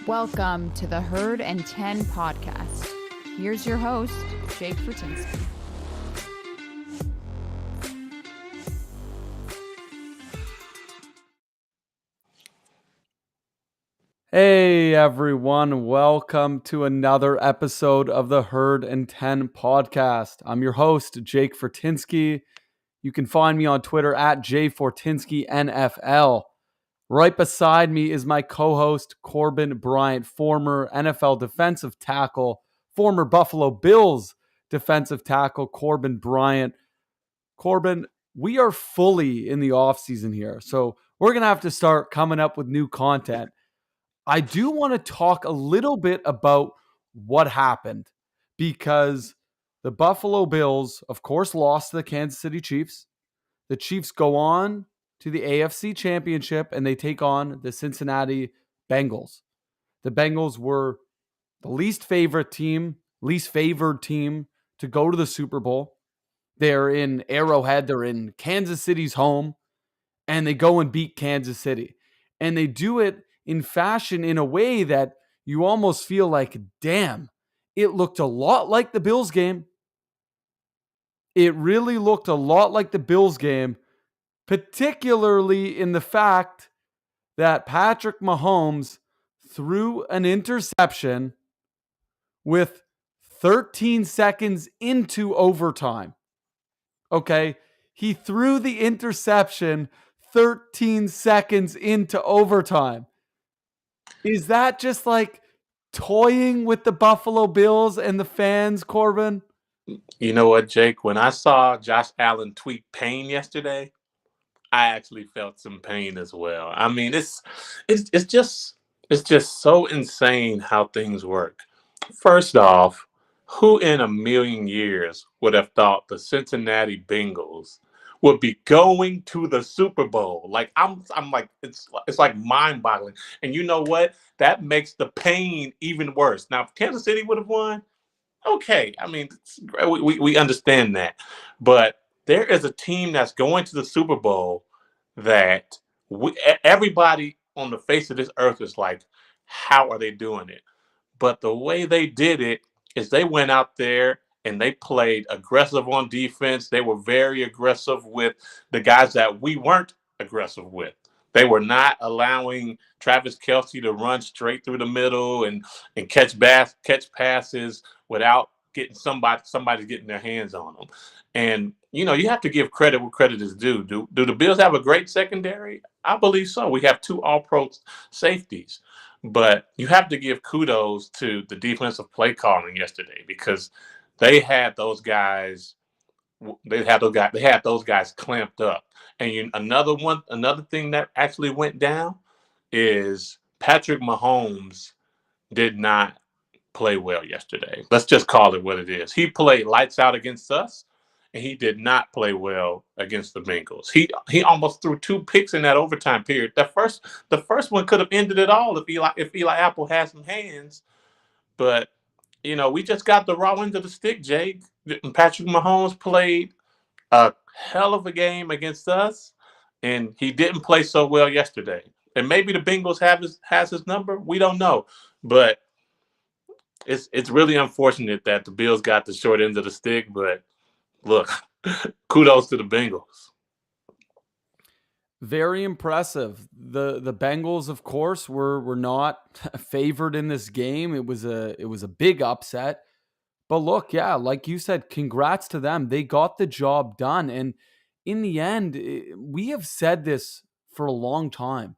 Welcome to the Herd and 10 podcast. Here's your host, Jake Fortinsky. Hey everyone, welcome to another episode of the Herd and 10 podcast. I'm your host, Jake Fortinsky. You can find me on Twitter at jfortinskyNFL. Right beside me is my co-host, Corbin Bryant, former NFL defensive tackle, former Buffalo Bills defensive tackle, Corbin Bryant. Corbin, we are fully in the offseason here, so we're going to have to start coming up with new content. I do want to talk a little bit about what happened because the Buffalo Bills, of course, lost to the Kansas City Chiefs. The Chiefs go on to the AFC Championship and they take on the Cincinnati Bengals. The Bengals were the least favored team to go to the Super Bowl. They're in Arrowhead, they're in Kansas City's home, and they go and beat Kansas City. And they do it in fashion in a way that you almost feel like, damn, it looked a lot like the Bills game. It really looked a lot like the Bills game, particularly in the fact that Patrick Mahomes threw an interception with 13 seconds into overtime. Okay, he threw the interception 13 seconds into overtime. Is that just like toying with the Buffalo Bills and the fans, Corbin? You know what, Jake? When I saw Josh Allen tweet pain yesterday, I actually felt some pain as well. I mean, it's just so insane how things work. First off, who in a million years would have thought the Cincinnati Bengals would be going to the Super Bowl? Like I'm like it's like mind-boggling. And you know what? That makes the pain even worse. Now, if Kansas City would have won, okay, I mean, we understand that. But there is a team that's going to the Super Bowl that everybody on the face of this earth is like, how are they doing it? But the way they did it is they went out there and they played aggressive on defense. They were very aggressive with the guys that we weren't aggressive with. They were not allowing Travis Kelce to run straight through the middle and catch passes without getting somebody getting their hands on them. And you have to give credit where credit is due. Do the Bills have a great secondary? I believe so. We have two All-Pro safeties. But you have to give kudos to the defensive play calling yesterday because they had those guys. They had those guys clamped up. And another thing that actually went down is Patrick Mahomes did not play well yesterday. Let's just call it what it is. He played lights out against us, and he did not play well against the Bengals. He almost threw two picks in that overtime period. The first one could have ended it all if Eli Apple had some hands. But we just got the raw end of the stick, Jake. Patrick Mahomes played a hell of a game against us, and he didn't play so well yesterday. And maybe the Bengals has his number. We don't know, but it's really unfortunate that the Bills got the short end of the stick. But look, kudos to the Bengals. Very impressive. The Bengals, of course, were not favored in this game. It was a big upset. But look, yeah, like you said, congrats to them. They got the job done. And in the end, we have said this for a long time.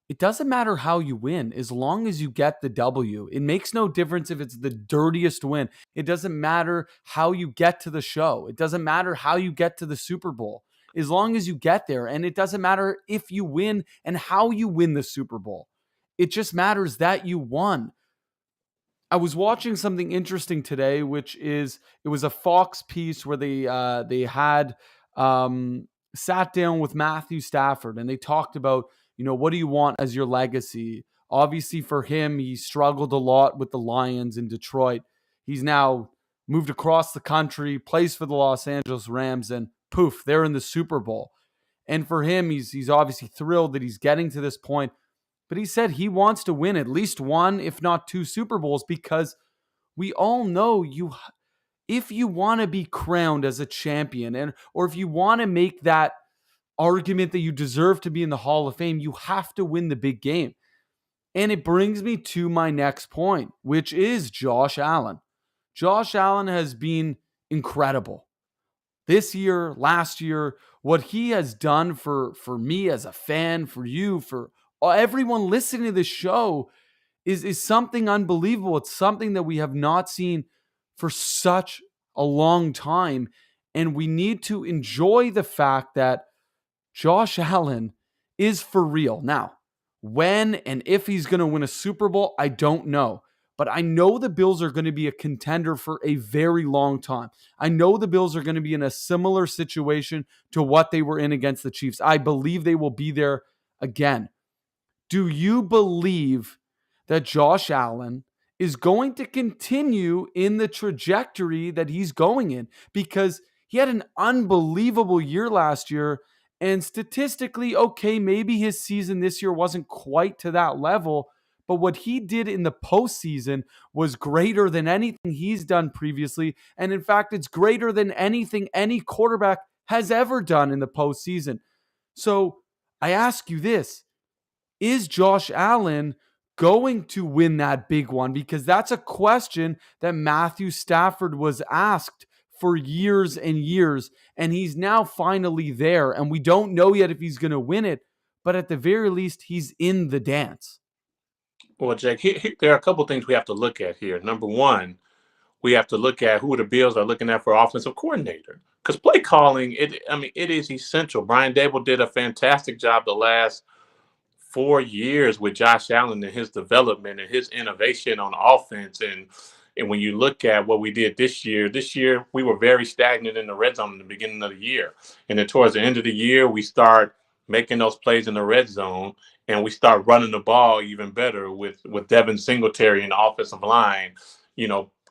It doesn't matter how you win as long as you get the W. It makes no difference if it's the dirtiest win. It doesn't matter how you get to the show. It doesn't matter how you get to the Super Bowl as long as you get there. And it doesn't matter if you win and how you win the Super Bowl. It just matters that you won. I was watching something interesting today, which is it was a Fox piece where they had sat down with Matthew Stafford and they talked about, what do you want as your legacy? Obviously, for him, he struggled a lot with the Lions in Detroit. He's now moved across the country, plays for the Los Angeles Rams, and poof, they're in the Super Bowl. And for him, he's obviously thrilled that he's getting to this point. but he said he wants to win at least one, if not two Super Bowls, because we all know if you want to be crowned as a champion, or if you want to make that argument that you deserve to be in the Hall of Fame, you have to win the big game. And it brings me to my next point, which is Josh Allen. Josh Allen has been incredible. This year, last year, what he has done for me as a fan, for you, for everyone listening to this show is something unbelievable. It's something that we have not seen for such a long time. And we need to enjoy the fact that Josh Allen is for real. Now, when and if he's going to win a Super Bowl, I don't know. But I know the Bills are going to be a contender for a very long time. I know the Bills are going to be in a similar situation to what they were in against the Chiefs. I believe they will be there again. Do you believe that Josh Allen is going to continue in the trajectory that he's going in? Because he had an unbelievable year last year. And statistically, okay, maybe his season this year wasn't quite to that level, but what he did in the postseason was greater than anything he's done previously. And in fact, it's greater than anything any quarterback has ever done in the postseason. So I ask you this: is Josh Allen going to win that big one? Because that's a question that Matthew Stafford was asked for years and years, and he's now finally there. And we don't know yet if he's going to win it, but at the very least, he's in the dance. Well, Jake, there are a couple things we have to look at here. Number one, we have to look at who the Bills are looking at for offensive coordinator. Because play calling, it is essential. Brian Dable did a fantastic job the last 4 years with Josh Allen and his development and his innovation on offense. And when you look at what we did this year we were very stagnant in the red zone in the beginning of the year. And then towards the end of the year, we start making those plays in the red zone, and we start running the ball even better with Devin Singletary and the offensive line,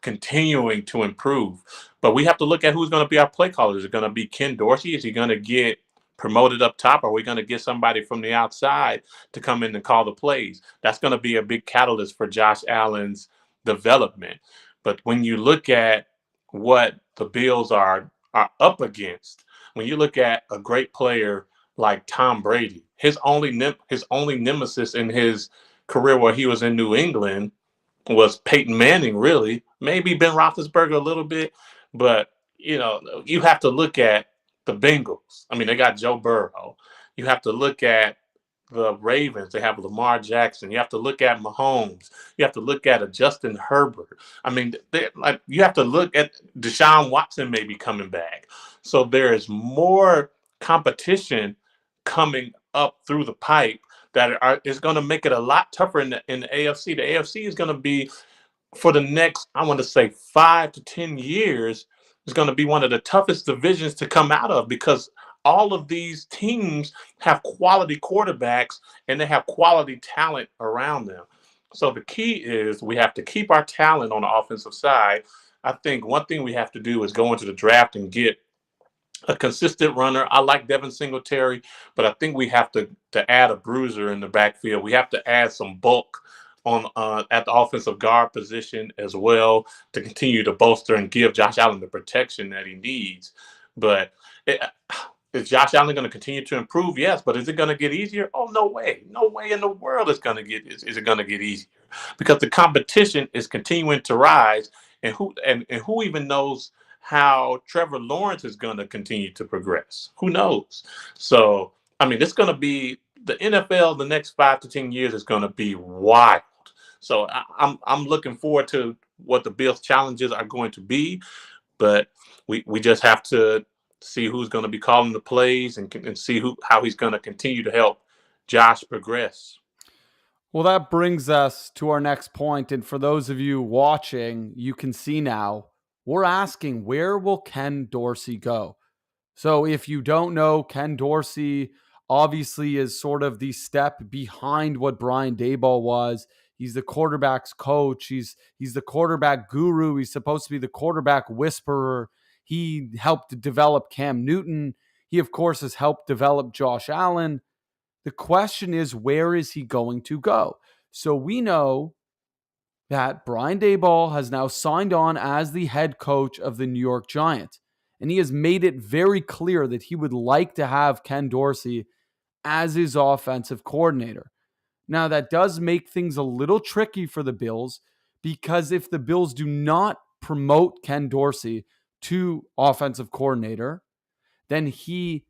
continuing to improve. But we have to look at who's going to be our play caller. Is it going to be Ken Dorsey? Is he going to get promoted up top? Are we going to get somebody from the outside to come in and call the plays? That's going to be a big catalyst for Josh Allen's development. But when you look at what the Bills are up against, when you look at a great player like Tom Brady, his only nemesis in his career while he was in New England was Peyton Manning, really. Maybe Ben Roethlisberger a little bit. But, you have to look at the Bengals. I mean, they got Joe Burrow. You have to look at the Ravens. They have Lamar Jackson. You have to look at Mahomes. You have to look at a Justin Herbert. I mean, you have to look at Deshaun Watson maybe coming back. So there is more competition coming up through the pipe that is going to make it a lot tougher in the AFC. The AFC is going to be, for the next, I want to say 5 to 10 years, is going to be one of the toughest divisions to come out of, because all of these teams have quality quarterbacks and they have quality talent around them. So the key is we have to keep our talent on the offensive side. I think one thing we have to do is go into the draft and get a consistent runner. I like Devin Singletary, but I think we have to add a bruiser in the backfield. We have to add some bulk on at the offensive guard position as well to continue to bolster and give Josh Allen the protection that he needs. But is Josh Allen going to continue to improve? Yes, but is it going to get easier? Oh, no way. No way in the world is it going to get easier, because the competition is continuing to rise, and who even knows how Trevor Lawrence is going to continue to progress? Who knows? So, I mean, it's going to be the NFL. The next 5 to 10 years is going to be wild. So I'm looking forward to what the Bills' challenges are going to be, but we just have to see who's going to be calling the plays and see how he's going to continue to help Josh progress. Well, that brings us to our next point. And for those of you watching, you can see now we're asking, where will Ken Dorsey go? So if you don't know, Ken Dorsey obviously is sort of the step behind what Brian Daboll was. He's the quarterback's coach. He's the quarterback guru. He's supposed to be the quarterback whisperer. He helped develop Cam Newton. He, of course, has helped develop Josh Allen. The question is, where is he going to go? So we know that Brian Daboll has now signed on as the head coach of the New York Giants. And he has made it very clear that he would like to have Ken Dorsey as his offensive coordinator. Now, that does make things a little tricky for the Bills, because if the Bills do not promote Ken Dorsey to offensive coordinator, then he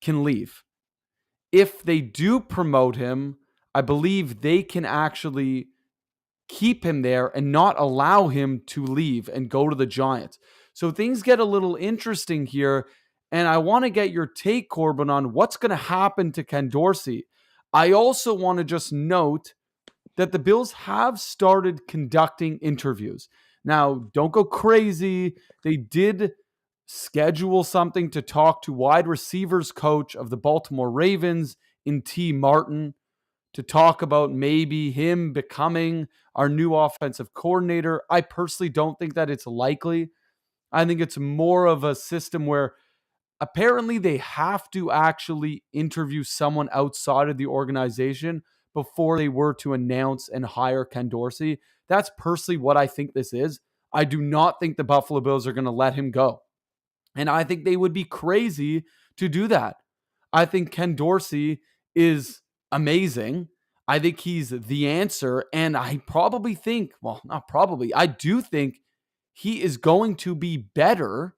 can leave. If they do promote him, I believe they can actually keep him there and not allow him to leave and go to the Giants. So things get a little interesting here. And I want to get your take, Corbin, on what's going to happen to Ken Dorsey. I also want to just note that the Bills have started conducting interviews. Now, don't go crazy. They did schedule something to talk to wide receivers coach of the Baltimore Ravens in T. Martin, to talk about maybe him becoming our new offensive coordinator. I personally don't think that it's likely. I think it's more of a system where apparently they have to actually interview someone outside of the organization before they were to announce and hire Ken Dorsey. That's personally what I think this is. I do not think the Buffalo Bills are going to let him go. And I think they would be crazy to do that. I think Ken Dorsey is amazing. I think he's the answer. And I probably think, well, not probably, I do think he is going to be better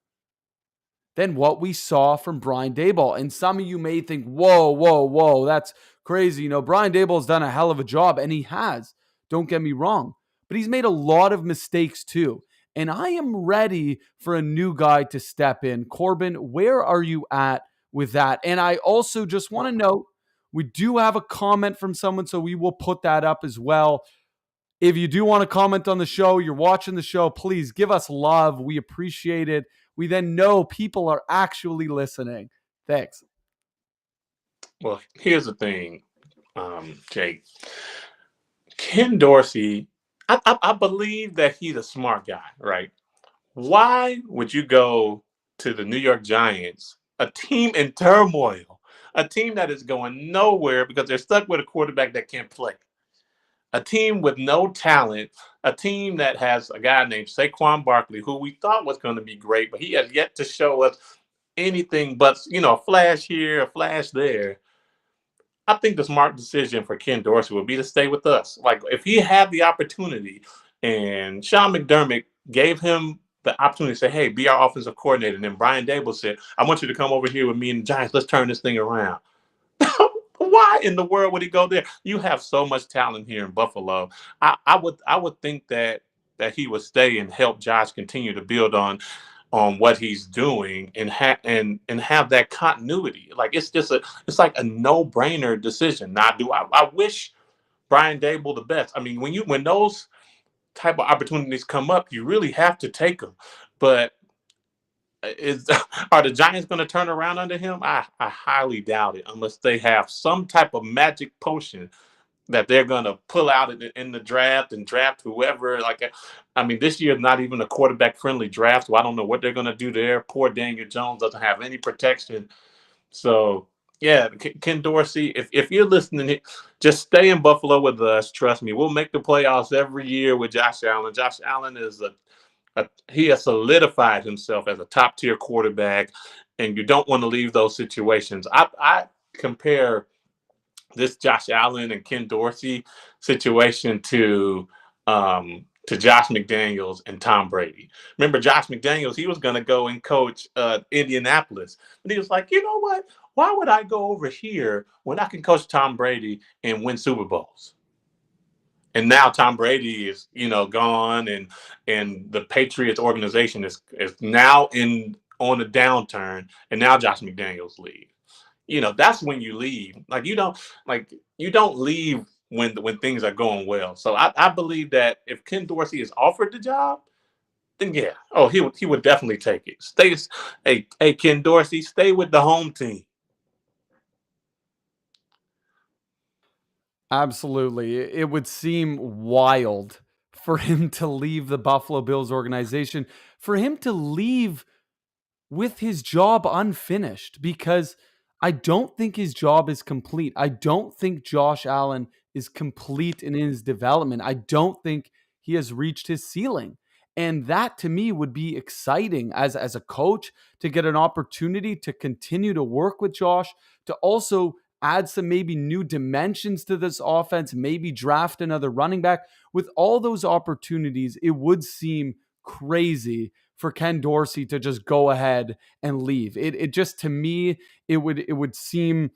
than what we saw from Brian Daboll. And some of you may think, whoa, that's crazy. You know, Brian Daboll's done a hell of a job, and he has. Don't get me wrong. But he's made a lot of mistakes too. And I am ready for a new guy to step in. Corbin, where are you at with that? And I also just want to note, we do have a comment from someone, so we will put that up as well. If you do want to comment on the show, you're watching the show, please give us love. We appreciate it. We then know people are actually listening. Thanks. Well, here's the thing, Jake. Ken Dorsey, I believe that he's a smart guy, right? Why would you go to the New York Giants, a team in turmoil, a team that is going nowhere because they're stuck with a quarterback that can't play, a team with no talent, a team that has a guy named Saquon Barkley, who we thought was going to be great, but he has yet to show us anything but, a flash here, a flash there. I think the smart decision for Ken Dorsey would be to stay with us. Like, if he had the opportunity and Sean McDermott gave him the opportunity to say, hey, be our offensive coordinator. And then Brian Daboll said, I want you to come over here with me and the Giants. Let's turn this thing around. Why in the world would he go there? You have so much talent here in Buffalo. I would think that he would stay and help Josh continue to build on what he's doing and have that continuity. Like, it's like a no-brainer decision. Now, I wish Brian Daboll the best. I mean, when those type of opportunities come up, you really have to take them. But are the Giants going to turn around under him? I highly doubt it, unless they have some type of magic potion that they're going to pull out in the draft and draft whoever. Like, I mean, this year is not even a quarterback-friendly draft, so I don't know what they're going to do there. Poor Daniel Jones doesn't have any protection. So, yeah, Ken Dorsey, if you're listening, just stay in Buffalo with us. Trust me, we'll make the playoffs every year with Josh Allen. Josh Allen is he has solidified himself as a top-tier quarterback, and you don't want to leave those situations. I compare this Josh Allen and Ken Dorsey situation to Josh McDaniels and Tom Brady. Remember, Josh McDaniels, he was going to go and coach Indianapolis, but he was like, you know what? Why would I go over here when I can coach Tom Brady and win Super Bowls? And now Tom Brady is, gone, and the Patriots organization is now on a downturn, and now Josh McDaniels leaves. That's when you leave. You don't leave when things are going well. So I believe that if Ken Dorsey is offered the job, then yeah, he would definitely take it. Hey Ken Dorsey, stay with the home team. Absolutely. It would seem wild for him to leave the Buffalo Bills organization, for him to leave with his job unfinished, because I don't think his job is complete. I don't think Josh Allen is complete in his development. I don't think he has reached his ceiling. And that to me would be exciting as a coach to get an opportunity to continue to work with Josh, to also add some maybe new dimensions to this offense, maybe draft another running back. With all those opportunities, it would seem crazy for Ken Dorsey to just go ahead and leave. It just, to me, it would seem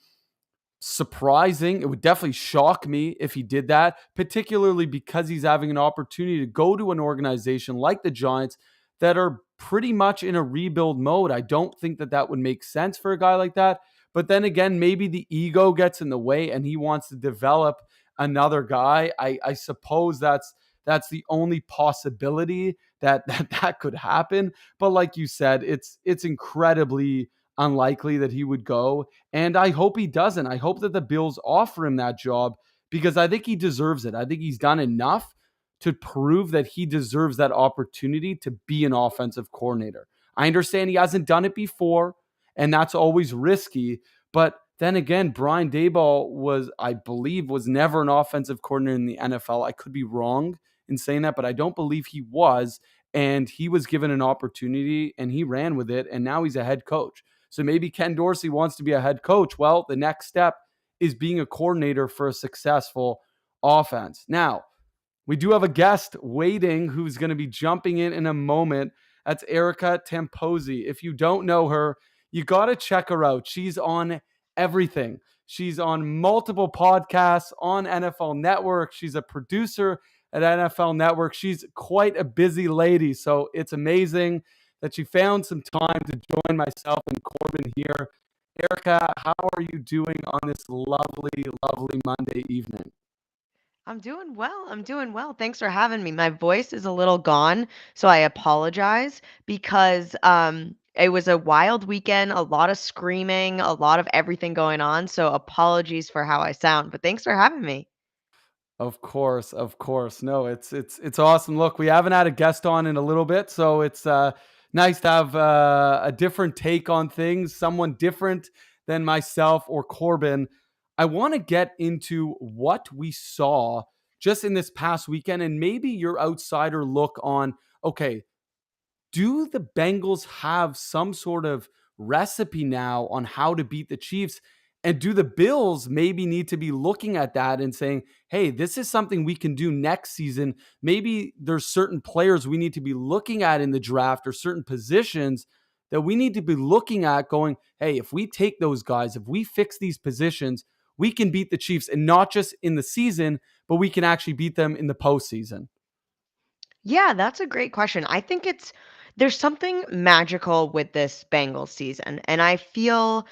surprising. It would definitely shock me if he did that, particularly because he's having an opportunity to go to an organization like the Giants that are pretty much in a rebuild mode. I don't think that that would make sense for a guy like that. But then again, maybe the ego gets in the way and he wants to develop another guy. I suppose that's the only possibility that could happen. But like you said, it's incredibly unlikely that he would go. And I hope he doesn't. I hope that the Bills offer him that job because I think he deserves it. I think he's done enough to prove that he deserves that opportunity to be an offensive coordinator. I understand he hasn't done it before, and that's always risky. But then again, Brian Daboll I believe, was never an offensive coordinator in the NFL. I could be wrong in saying that, but I don't believe he was. And he was given an opportunity and he ran with it. And now he's a head coach. So maybe Ken Dorsey wants to be a head coach. Well, the next step is being a coordinator for a successful offense. Now, we do have a guest waiting who's going to be jumping in a moment. That's Erica Tamposi. If you don't know her, you got to check her out. She's on everything. She's on multiple podcasts on NFL Network. She's a producer at NFL Network. She's quite a busy lady. So it's amazing that she found some time to join myself and Corbin here. Erica, how are you doing on this lovely, lovely Monday evening? I'm doing well. I'm doing well. Thanks for having me. My voice is a little gone, so I apologize because it was a wild weekend, a lot of screaming, a lot of everything going on. So apologies for how I sound, but thanks for having me. Of course, of course. No, it's awesome. Look, we haven't had a guest on in a little bit, so it's nice to have a different take on things, someone different than myself or Corbin. I want to get into what we saw just in this past weekend and maybe your outsider look on, okay, do the Bengals have some sort of recipe now on how to beat the Chiefs? And do the Bills maybe need to be looking at that and saying, hey, this is something we can do next season? Maybe there's certain players we need to be looking at in the draft or certain positions that we need to be looking at going, hey, if we take those guys, if we fix these positions, we can beat the Chiefs and not just in the season, but we can actually beat them in the postseason. Yeah, that's a great question. I think there's something magical with this Bengals season, and I feel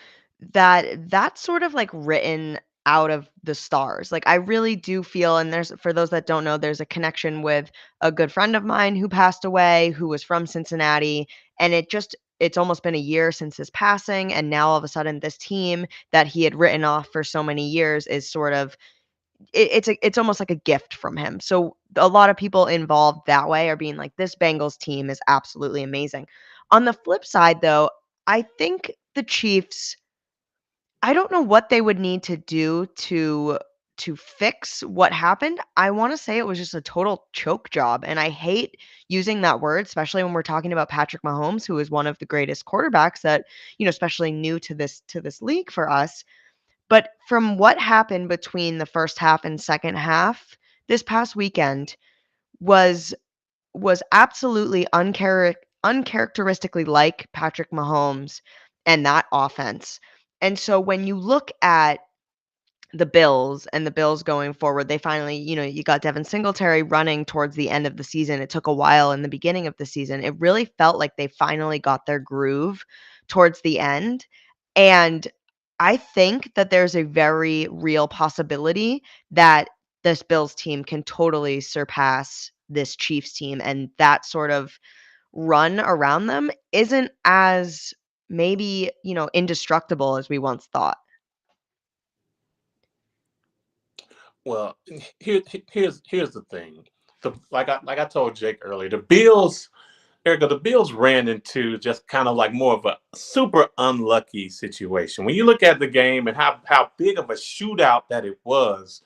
that that's sort of like written out of the stars. Like I really do feel, and there's for those that don't know, there's a connection with a good friend of mine who passed away, who was from Cincinnati, and it's almost been a year since his passing, and now all of a sudden this team that he had written off for so many years is sort of it's almost like a gift from him. So a lot of people involved that way are being like, this Bengals team is absolutely amazing. On the flip side, though, I think the Chiefs, I don't know what they would need to do to fix what happened. I want to say it was just a total choke job. And I hate using that word, especially when we're talking about Patrick Mahomes, who is one of the greatest quarterbacks that, especially new to this league for us. But from what happened between the first half and second half this past weekend was was absolutely uncharacteristically like Patrick Mahomes and that offense. And so when you look at the Bills going forward, they finally, you got Devin Singletary running towards the end of the season. It took a while in the beginning of the season. It really felt like they finally got their groove towards the end. And I think that there's a very real possibility that this Bills team can totally surpass this Chiefs team. And that sort of run around them isn't as maybe, indestructible as we once thought. Well, here's the thing. Like I told Jake earlier, the Bills Erica, the Bills ran into just kind of like more of a super unlucky situation. When you look at the game and how big of a shootout that it was,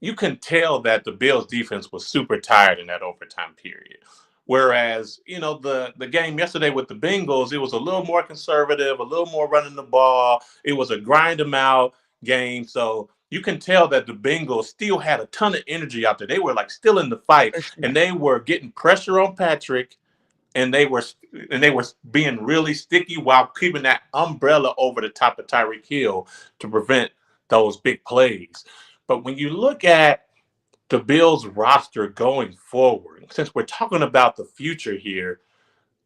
you can tell that the Bills defense was super tired in that overtime period. Whereas, the game yesterday with the Bengals, it was a little more conservative, a little more running the ball. It was a grind them out game. So you can tell that the Bengals still had a ton of energy out there. They were like still in the fight For sure. and they were getting pressure on Patrick and they were being really sticky while keeping that umbrella over the top of Tyreek Hill to prevent those big plays. But when you look at the Bills roster going forward, since we're talking about the future here,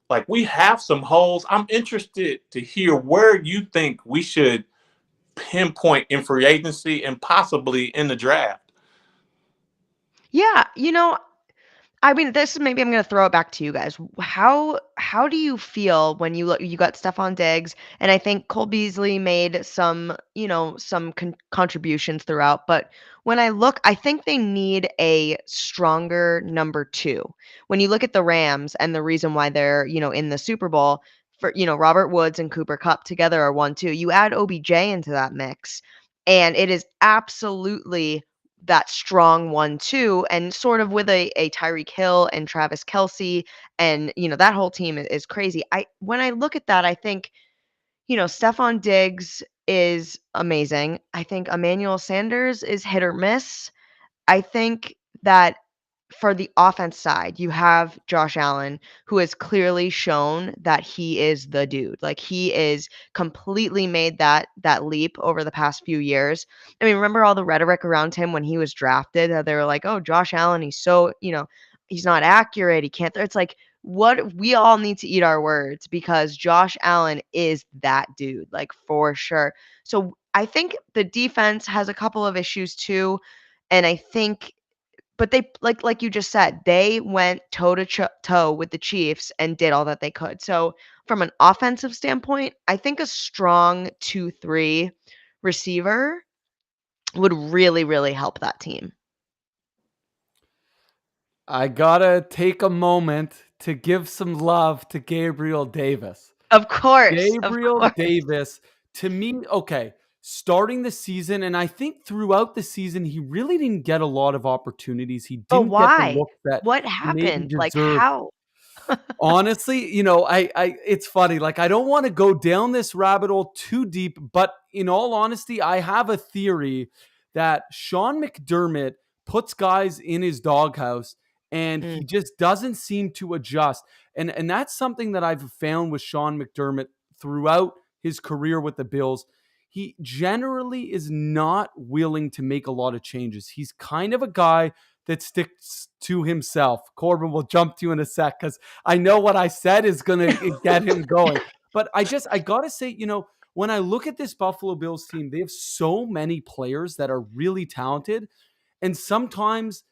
like we have some holes. I'm interested to hear where you think we should pinpoint in free agency and possibly in the draft. Yeah, I mean, this maybe I'm gonna throw it back to you guys. How do you feel when you got Stephon Diggs, and I think Cole Beasley made some contributions throughout, but when I look, I think they need a stronger number two. When you look at the Rams and the reason why they're in the Super Bowl, for Robert Woods and Cooper Kupp together are 1-2. You add OBJ into that mix, and it is absolutely that strong 1-2, and sort of with a Tyreek Hill and Travis Kelce, and that whole team is crazy. When I look at that, I think Stephon Diggs is amazing. I think Emmanuel Sanders is hit or miss. I think that for the offense side, you have Josh Allen, who has clearly shown that he is the dude. Like, he is completely made that leap over the past few years. I mean, remember all the rhetoric around him when he was drafted? They were like, "Oh, Josh Allen, he's so, he's not accurate. He can't." It's like, what we all need to eat our words, because Josh Allen is that dude, like, for sure. So I think the defense has a couple of issues too, and I think, but they, like you just said, they went toe to toe with the Chiefs and did all that they could. So from an offensive standpoint, I think a strong 2-3 receiver would really, really help that team. I gotta take a moment to give some love to Gabriel Davis. Of course, of Gabriel course. Davis, to me, okay, starting the season, and I think throughout the season, he really didn't get a lot of opportunities. He But didn't get the why? look that What he maybe happened? Like, deserved. how? Honestly, it's funny. Like, I don't want to go down this rabbit hole too deep, but in all honesty, I have a theory that Sean McDermott puts guys in his doghouse and he Mm, just doesn't seem to adjust. And that's something that I've found with Sean McDermott throughout his career with the Bills. He generally is not willing to make a lot of changes. He's kind of a guy that sticks to himself. Corbin will jump to you in a sec because I know what I said is going to get him going. But I got to say, when I look at this Buffalo Bills team, they have so many players that are really talented. And sometimes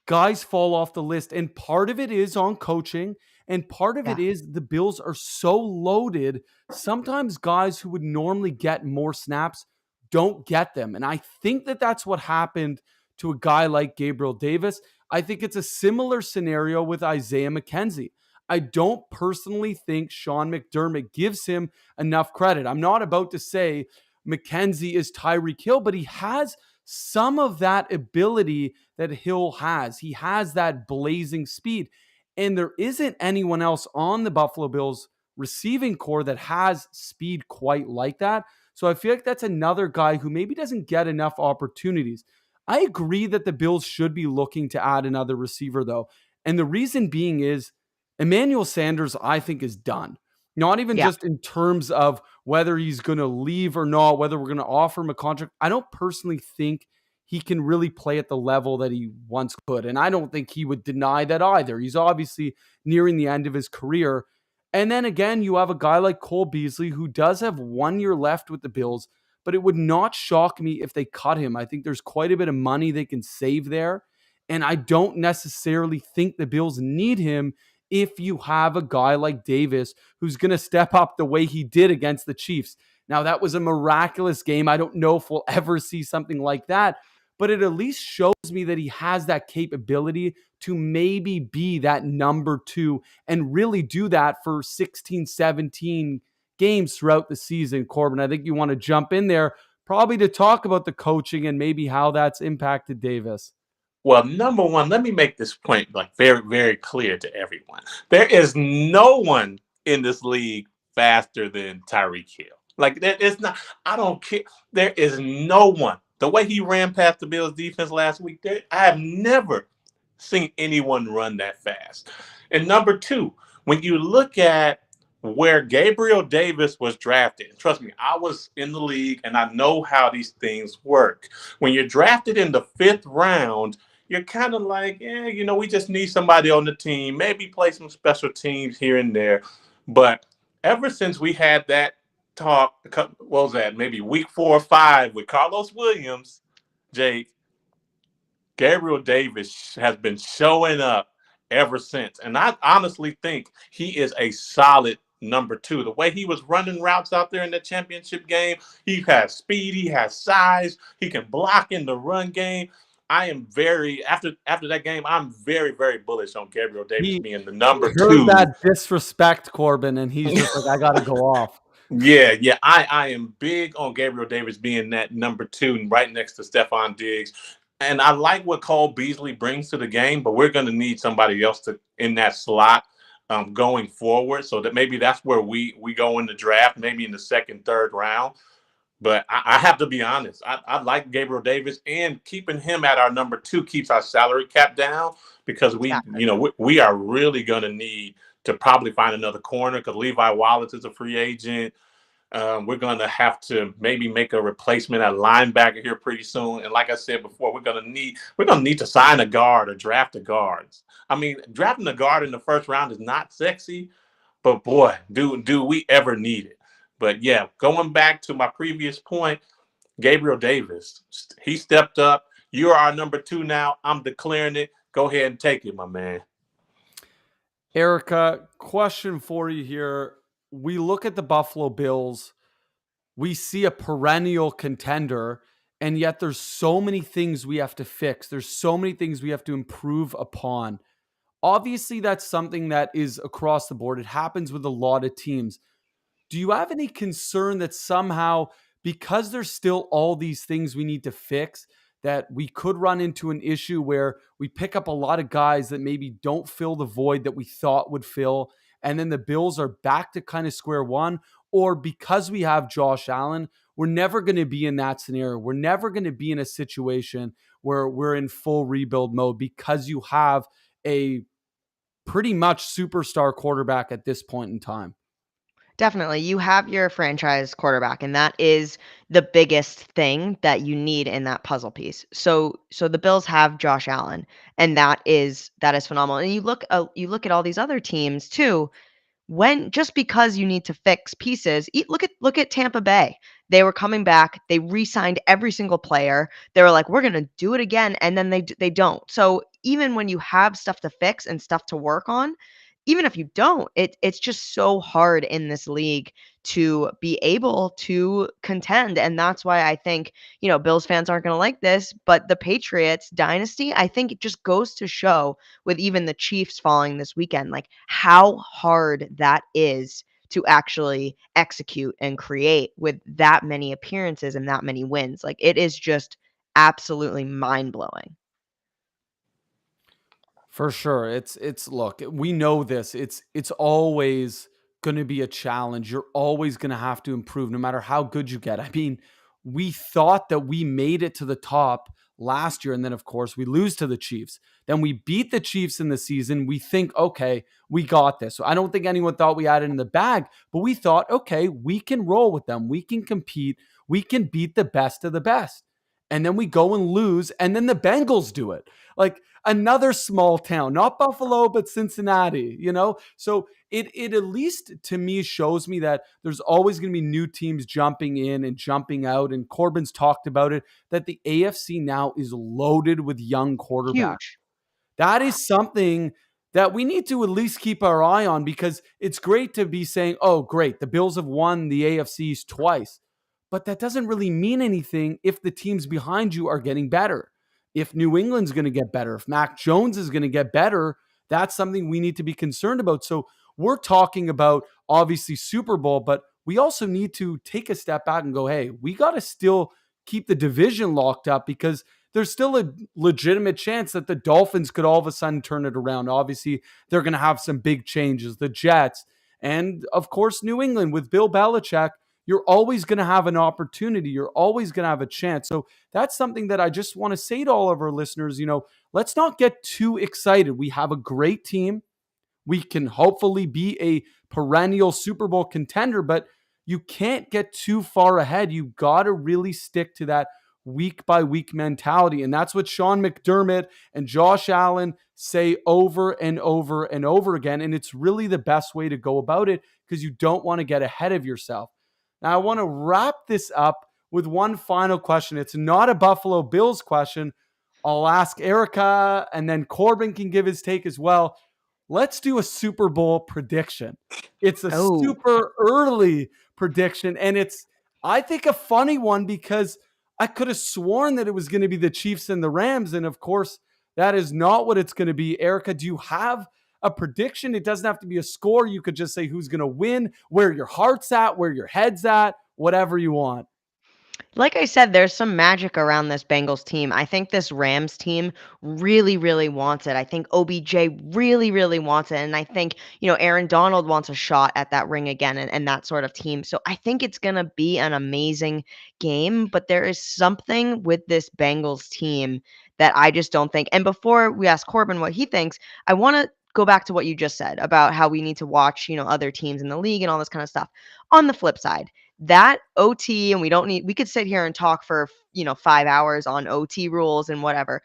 guys fall off the list. And part of it is on coaching. And part of it yeah. is the Bills are so loaded. Sometimes guys who would normally get more snaps don't get them. And I think that that's what happened to a guy like Gabriel Davis. I think it's a similar scenario with Isaiah McKenzie. I don't personally think Sean McDermott gives him enough credit. I'm not about to say McKenzie is Tyreek Hill, but he has some of that ability that Hill has. He has that blazing speed. And there isn't anyone else on the Buffalo Bills receiving core that has speed quite like that. So I feel like that's another guy who maybe doesn't get enough opportunities. I agree that the Bills should be looking to add another receiver, though. And the reason being is Emmanuel Sanders, I think, is done. Not even Yeah. just in terms of whether he's going to leave or not, whether we're going to offer him a contract. I don't personally think he can really play at the level that he once could. And I don't think he would deny that either. He's obviously nearing the end of his career. And then again, you have a guy like Cole Beasley who does have 1 year left with the Bills, but it would not shock me if they cut him. I think there's quite a bit of money they can save there. And I don't necessarily think the Bills need him if you have a guy like Davis who's going to step up the way he did against the Chiefs. Now, that was a miraculous game. I don't know if we'll ever see something like that. but it at least shows me that he has that capability to maybe be that number 2 and really do that for 16, 17 games throughout the season. Corbin, I think you want to jump in there probably to talk about the coaching and maybe how that's impacted Davis. Well, number one, let me make this point like very, very clear to everyone. There is no one in this league faster than Tyreek Hill. Like that is not. I don't care. There is no one. The way he ran past the Bills defense last week, I have never seen anyone run that fast. And number two, when you look at where Gabriel Davis was drafted, and trust me, I was in the league and I know how these things work. When you're drafted in the 5th round, you're kind of like, we just need somebody on the team, maybe play some special teams here and there. But ever since we had that talk, what was that, maybe week 4 or 5 with Carlos Williams, Jake, Gabriel Davis has been showing up ever since. And I honestly think he is a solid number 2. The way he was running routes out there in the championship game, he has speed, he has size, he can block in the run game. I am after that game, I'm very, very bullish on Gabriel Davis being the number 2. Heard that disrespect, Corbin, and he's just like, I got to go off. Yeah. I am big on Gabriel Davis being that number 2 right next to Stephon Diggs. And I like what Cole Beasley brings to the game, but we're going to need somebody else in that slot going forward. So that maybe that's where we go in the draft, maybe in the 2nd, 3rd round. But I have to be honest. I like Gabriel Davis, and keeping him at our number 2 keeps our salary cap down because we are really going to need to probably find another corner because Levi Wallace is a free agent. We're going to have to maybe make a replacement at linebacker here pretty soon. And like I said before, we're going to need to sign a guard or draft a guard. I mean, drafting a guard in the 1st round is not sexy, but boy, do we ever need it. But yeah, going back to my previous point, Gabriel Davis, he stepped up. You're our number 2 now. I'm declaring it. Go ahead and take it, my man. Erica, question for you here. We look at the Buffalo Bills. We see a perennial contender, and yet there's so many things we have to fix. There's so many things we have to improve upon. Obviously, that's something that is across the board. It happens with a lot of teams. Do you have any concern that somehow, because there's still all these things we need to fix, that we could run into an issue where we pick up a lot of guys that maybe don't fill the void that we thought would fill, and then the Bills are back to kind of square one? Or because we have Josh Allen, we're never going to be in that scenario. We're never going to be in a situation where we're in full rebuild mode because you have a pretty much superstar quarterback at this point in time. Definitely. You have your franchise quarterback, and that is the biggest thing that you need in that puzzle piece. So the Bills have Josh Allen, and that is phenomenal. And you look at all these other teams too. When just because you need to fix pieces, look at Tampa Bay. They were coming back. They re-signed every single player. They were like, we're gonna do it again, and then they don't. So even when you have stuff to fix and stuff to work on, even if you don't, it's just so hard in this league to be able to contend. And that's why I think, Bills fans aren't going to like this, but the Patriots dynasty, I think it just goes to show with even the Chiefs falling this weekend, like how hard that is to actually execute and create with that many appearances and that many wins. Like it is just absolutely mind blowing. For sure. Look, we know this. It's always going to be a challenge. You're always going to have to improve no matter how good you get. I mean, we thought that we made it to the top last year, and then of course we lose to the Chiefs. Then we beat the Chiefs in the season. We think, okay, we got this. So I don't think anyone thought we had it in the bag, but we thought, okay, we can roll with them. We can compete. We can beat the best of the best. And then we go and lose, and then the Bengals do it. Like another small town, not Buffalo, but Cincinnati, So it at least to me shows me that there's always going to be new teams jumping in and jumping out. And Corbin's talked about it, that the AFC now is loaded with young quarterbacks. Huge. That is something that we need to at least keep our eye on, because it's great to be saying, oh, great, the Bills have won the AFC East twice. but that doesn't really mean anything if the teams behind you are getting better. If New England's going to get better, if Mac Jones is going to get better, that's something we need to be concerned about. So we're talking about obviously Super Bowl, but we also need to take a step back and go, hey, we got to still keep the division locked up because there's still a legitimate chance that the Dolphins could all of a sudden turn it around. Obviously, they're going to have some big changes, the Jets, and of course, New England with Bill Belichick. You're always going to have an opportunity. You're always going to have a chance. So that's something that I just want to say to all of our listeners, let's not get too excited. We have a great team. We can hopefully be a perennial Super Bowl contender, but you can't get too far ahead. You got to really stick to that week by week mentality. And that's what Sean McDermott and Josh Allen say over and over and over again. And it's really the best way to go about it because you don't want to get ahead of yourself. Now, I want to wrap this up with one final question. It's not a Buffalo Bills question. I'll ask Erica, and then Corbin can give his take as well. Let's do a Super Bowl prediction. It's a Oh. super early prediction, and it's, I think, a funny one because I could have sworn that it was going to be the Chiefs and the Rams, and of course, that is not what it's going to be. Erica, do you have a prediction? It doesn't have to be a score. You could just say who's going to win, where your heart's at, where your head's at, whatever you want. Like I said, there's some magic around this Bengals team. I think this Rams team really, really wants it. I think OBJ really, really wants it. And I think, Aaron Donald wants a shot at that ring again and that sort of team. So I think it's going to be an amazing game. But there is something with this Bengals team that I just don't think. And before we ask Corbin what he thinks, I want to go back to what you just said about how we need to watch, other teams in the league and all this kind of stuff. On the flip side, that OT, and we could sit here and talk for, 5 hours on OT rules and whatever.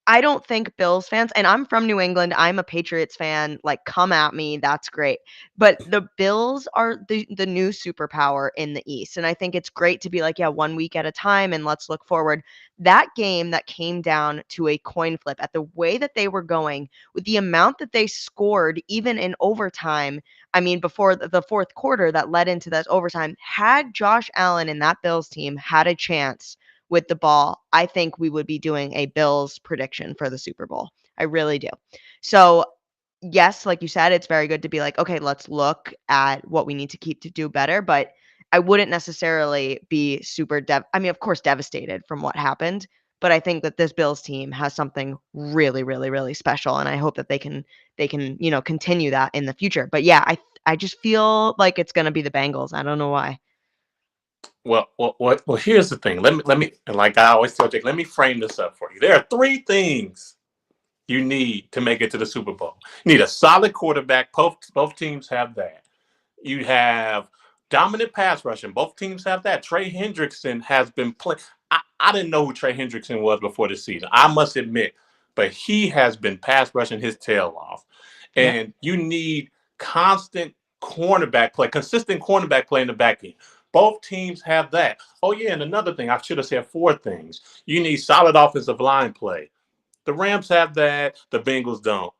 I don't think Bills fans, and I'm from New England, I'm a Patriots fan, like, come at me, that's great. But the Bills are the new superpower in the East, and I think it's great to be like, yeah, 1 week at a time, and let's look forward. That game that came down to a coin flip, at the way that they were going, with the amount that they scored, even in overtime, I mean, before the fourth quarter that led into that overtime, had Josh Allen and that Bills team had a chance with the ball, I think we would be doing a Bills prediction for the Super Bowl. I really do. So, yes, like you said, it's very good to be like, okay, let's look at what we need to keep to do better. But I wouldn't necessarily be super I mean, of course, devastated from what happened. But I think that this Bills team has something really, really, really special, and I hope that they can continue that in the future. But yeah, I just feel like it's gonna be the Bengals. I don't know why. Well, here's the thing. Let me, and like I always tell Jake, let me frame this up for you. There are three things you need to make it to the Super Bowl. You need a solid quarterback. Both teams have that. You have dominant pass rushing. Both teams have that. Trey Hendrickson has been playing. I didn't know who Trey Hendrickson was before the season. I must admit, but he has been pass rushing his tail off. Yep. And you need constant cornerback play, consistent cornerback play in the back end. Both teams have that. Oh, yeah, and another thing, I should have said four things. You need solid offensive line play. The Rams have that. The Bengals don't.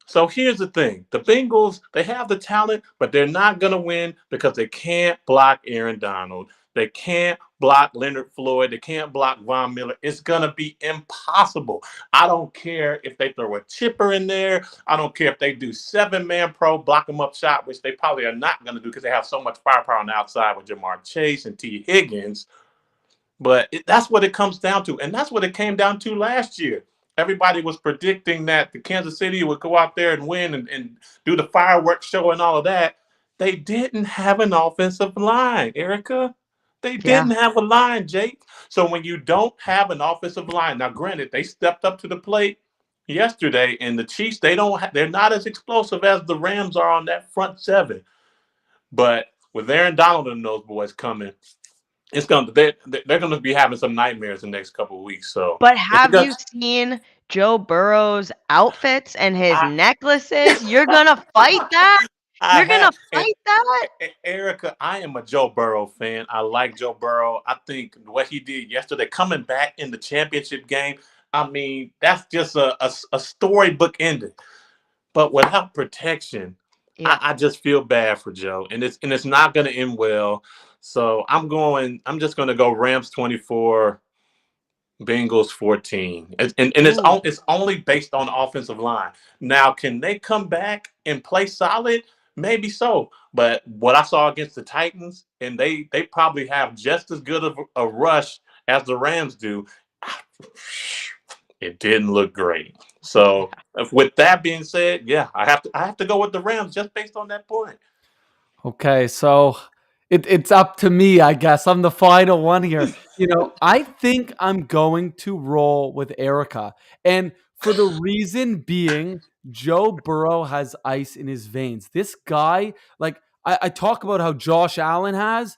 So here's the thing. The Bengals, they have the talent, but they're not going to win because they can't block Aaron Donald. They can't block Leonard Floyd. They can't block Von Miller. It's going to be impossible. I don't care if they throw a chipper in there. I don't care if they do 7-man pro, block them up shot, which they probably are not going to do because they have so much firepower on the outside with Jamar Chase and T. Higgins. But that's what it comes down to. And that's what it came down to last year. Everybody was predicting that the Kansas City would go out there and win and do the fireworks show and all of that. They didn't have an offensive line, Erica. They Yeah. didn't have a line, Jake. So when you don't have an offensive line, now granted, they stepped up to the plate yesterday, and the Chiefs, they're not as explosive as the Rams are on that front seven. But with Aaron Donald and those boys coming, they're gonna be having some nightmares the next couple of weeks. So, But have you seen Joe Burrow's outfits and his I, necklaces? You're gonna fight that? I You're gonna have, and fight that? Erica, I am a Joe Burrow fan. I like Joe Burrow. I think what he did yesterday, coming back in the championship game, I mean, that's just a storybook ending. But without protection, Yeah. I just feel bad for Joe, and it's not going to end well. So I'm just going to go Rams 24, Bengals 14. And Ooh. it's only based on the offensive line. Now, can they come back and play solid? Maybe so. But what I saw against the Titans, and they probably have just as good of a rush as the Rams do, it didn't look great. So with that being said, yeah, I have to go with the Rams just based on that point. Okay, so it's up to me, I guess. I'm the final one here. I think I'm going to roll with Erica. And for the reason being, Joe Burrow has ice in his veins. This guy, like I talk about how Josh Allen has,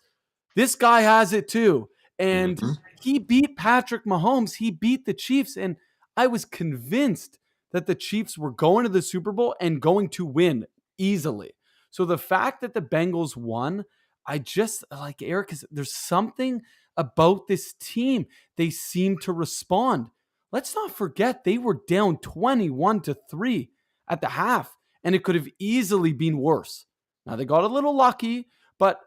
this guy has it too. And Mm-hmm. he beat Patrick Mahomes. He beat the Chiefs. And I was convinced that the Chiefs were going to the Super Bowl and going to win easily. So the fact that the Bengals won, I just like Eric, there's something about this team. They seem to respond. Let's not forget they were down 21-3 at the half, and it could have easily been worse. Now they got a little lucky, but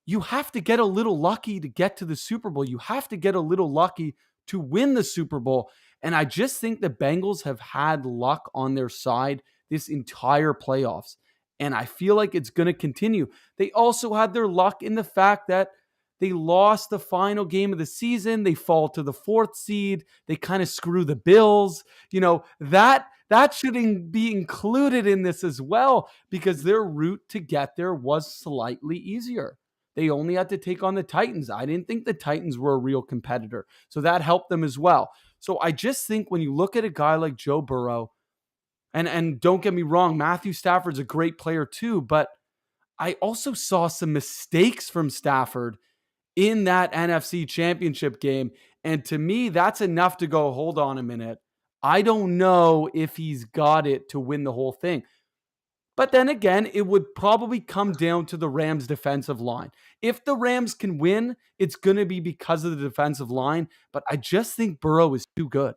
you have to get a little lucky to get to the Super Bowl. You have to get a little lucky to win the Super Bowl. And I just think the Bengals have had luck on their side this entire playoffs. And I feel like it's going to continue. They also had their luck in the fact that they lost the final game of the season. They fall to the 4th seed. They kind of screw the Bills. That should be included in this as well, because their route to get there was slightly easier. They only had to take on the Titans. I didn't think the Titans were a real competitor. So that helped them as well. So I just think when you look at a guy like Joe Burrow, and don't get me wrong, Matthew Stafford's a great player too, but I also saw some mistakes from Stafford in that NFC Championship game. And to me, that's enough to go, hold on a minute. I don't know if he's got it to win the whole thing. But then again, it would probably come down to the Rams' defensive line. If the Rams can win, it's going to be because of the defensive line. But I just think Burrow is too good.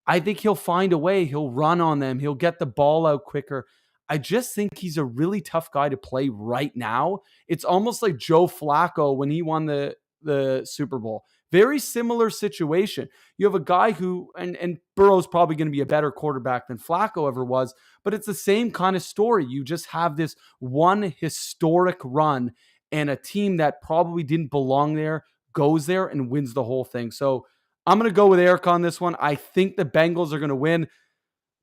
I think he'll find a way. He'll run on them. He'll get the ball out quicker. I just think he's a really tough guy to play right now. It's almost like Joe Flacco when he won the Super Bowl. Very similar situation. You have a guy who, and Burrow's probably going to be a better quarterback than Flacco ever was, but it's the same kind of story. You just have this one historic run, and a team that probably didn't belong there goes there and wins the whole thing. So I'm going to go with Eric on this one. I think the Bengals are going to win.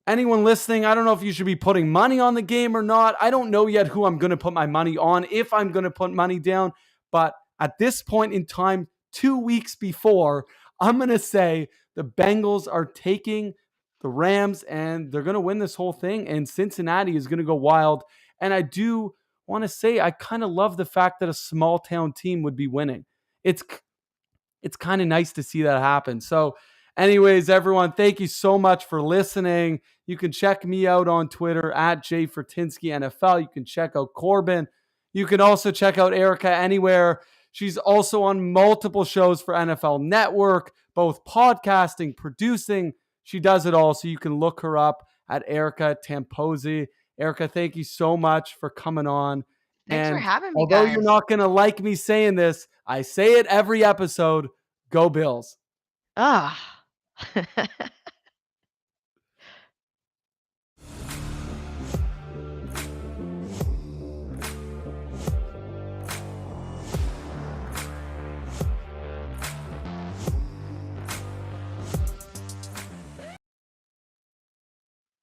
Anyone listening, I don't know if you should be putting money on the game or not. I don't know yet who I'm going to put my money on, if I'm going to put money down. But at this point in time, 2 weeks before, I'm going to say the Bengals are taking the Rams and they're going to win this whole thing. And Cincinnati is going to go wild. And I do want to say I kind of love the fact that a small town team would be winning. It's kind of nice to see that happen. So anyways, everyone, thank you so much for listening. You can check me out on Twitter at JFortinskyNFL. You can check out Corbin. You can also check out Erica anywhere. She's also on multiple shows for NFL Network, both podcasting, producing. She does it all. So you can look her up at Erica Tamposi. Erica, thank you so much for coming on. Thanks for And having me, although guys. you're not going to like me saying this, I say it every episode. Go Bills. Ah.